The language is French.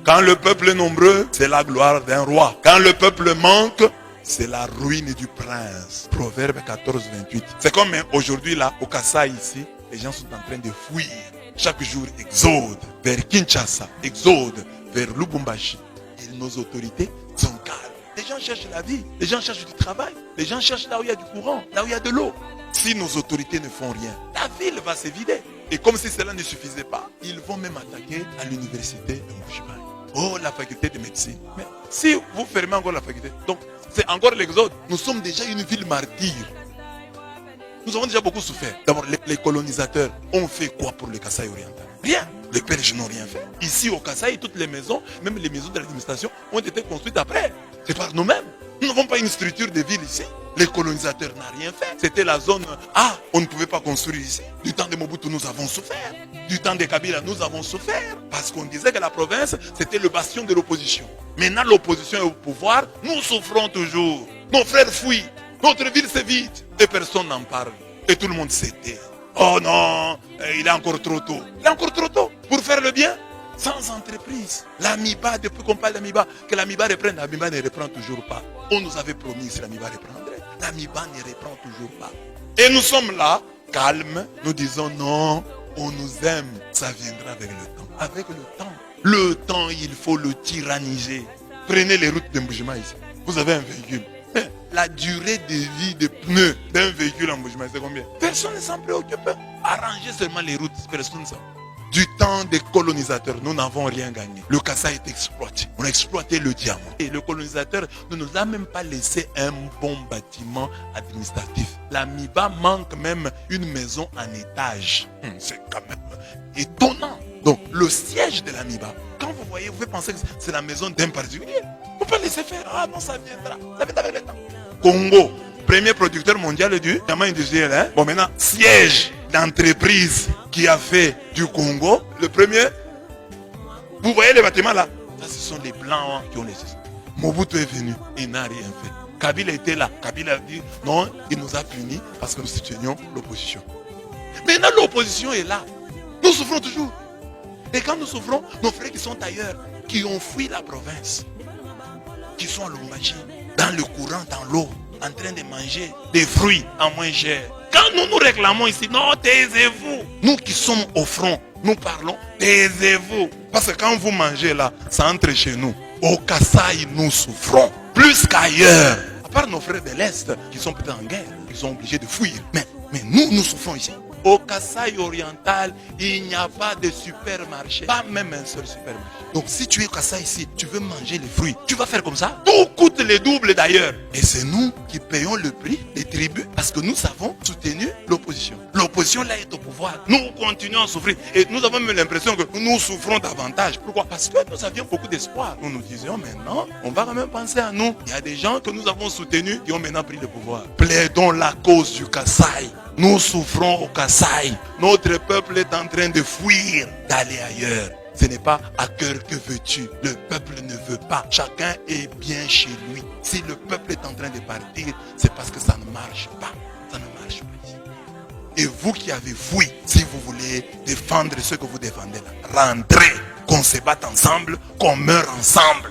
Quand le peuple est nombreux, c'est la gloire d'un roi. Quand le peuple manque, c'est la ruine du prince. Proverbe 14, 28. C'est comme aujourd'hui là, au Kasaï ici, les gens sont en train de fuir. Chaque jour, exode vers Kinshasa, exode vers Lubumbashi. Et nos autorités sont calmes. Les gens cherchent la vie, les gens cherchent du travail, les gens cherchent là où il y a du courant, là où il y a de l'eau. Si nos autorités ne font rien, la ville va se vider. Et comme si cela ne suffisait pas, ils vont même attaquer à l'université de Mbuji-Mayi. Oh, la faculté de médecine. Mais si vous fermez encore la faculté, donc c'est encore l'exode. Nous sommes déjà une ville martyre. Nous avons déjà beaucoup souffert. D'abord, les colonisateurs ont fait quoi pour le Kasaï oriental? Rien. Les Belges n'ont rien fait. Ici au Kasaï, toutes les maisons, même les maisons de l'administration, ont été construites après. C'est par nous-mêmes. Nous n'avons pas une structure de ville ici. Les colonisateurs n'ont rien fait. C'était la zone A. On ne pouvait pas construire ici. Du temps de Mobutu, nous avons souffert. Du temps de Kabila, nous avons souffert. Parce qu'on disait que la province, c'était le bastion de l'opposition. Maintenant, l'opposition est au pouvoir. Nous souffrons toujours. Nos frères fuient. Notre ville se vide. Et personne n'en parle. Et tout le monde s'était. Oh non, il est encore trop tôt. Il est encore trop tôt pour faire le bien. Sans entreprise. L'Amiba, depuis qu'on parle d'Amiba, que l'Amiba reprenne, l'Amiba ne reprend toujours pas. On nous avait promis que l'Amiba reprendrait. L'Amiba ne reprend toujours pas. Et nous sommes là, calmes, nous disons non, on nous aime. Ça viendra avec le temps. Avec le temps. Le temps, il faut le tyranniser. Prenez les routes de Mbuji-Mayi ici. Vous avez un véhicule. La durée de vie des pneus d'un véhicule en Mbuji-Mayi, c'est combien? Personne ne s'en préoccupe. Arrangez seulement les routes, personne ne s'en préoccupe. Du temps des colonisateurs, nous n'avons rien gagné. Le Kasaï est exploité. On a exploité le diamant. Et le colonisateur ne nous a même pas laissé un bon bâtiment administratif. L'Amiba manque même une maison en étage. C'est quand même étonnant. Donc, le siège de l'Amiba, quand vous voyez, vous pouvez penser que c'est la maison d'un particulier. Vous pouvez laisser faire. Ah non, ça viendra. Ça viendra avec le temps. Congo, premier producteur mondial du diamant industriel. Hein? Bon, maintenant, siège d'entreprise qui a fait du Congo, le premier. Vous voyez les bâtiments là? Ça, ce sont les blancs qui ont laissé ça. Mobutu est venu, il n'a rien fait. Kabila était là. Kabila a dit non, il nous a punis parce que nous soutenions l'opposition. Maintenant, l'opposition est là. Nous souffrons toujours. Et quand nous souffrons, nos frères qui sont ailleurs, qui ont fui la province, qui sont à Lubumbashi, dans le courant, dans l'eau, en train de manger des fruits en moins cher. Quand nous nous réclamons ici, non, taisez-vous. Nous qui sommes au front, nous parlons, taisez-vous. Parce que quand vous mangez là, ça entre chez nous. Au Kasaï, nous souffrons. Plus qu'ailleurs. À part nos frères de l'Est, qui sont peut-être en guerre, ils sont obligés de fuir. Mais nous souffrons ici. Au Kasaï oriental, il n'y a pas de supermarché. Pas même un seul supermarché. Donc si tu es au Kasaï ici, tu veux manger les fruits, tu vas faire comme ça. Tout coûte le double d'ailleurs. Et c'est nous qui payons le prix des tribus parce que nous avons soutenu l'opposition. L'opposition là est au pouvoir. Nous continuons à souffrir. Et nous avons même l'impression que nous souffrons davantage. Pourquoi? Parce que nous avions beaucoup d'espoir. Nous nous disions maintenant, on va quand même penser à nous. Il y a des gens que nous avons soutenus qui ont maintenant pris le pouvoir. Plaidons la cause du Kasaï. Nous souffrons au Kasaï. Notre peuple est en train de fuir, d'aller ailleurs. Ce n'est pas à cœur que veux-tu. Le peuple ne veut pas. Chacun est bien chez lui. Si le peuple est en train de partir, c'est parce que ça ne marche pas. Ça ne marche pas ici. Et vous qui avez fui, si vous voulez défendre ce que vous défendez là, rentrez. Qu'on se batte ensemble, qu'on meurt ensemble.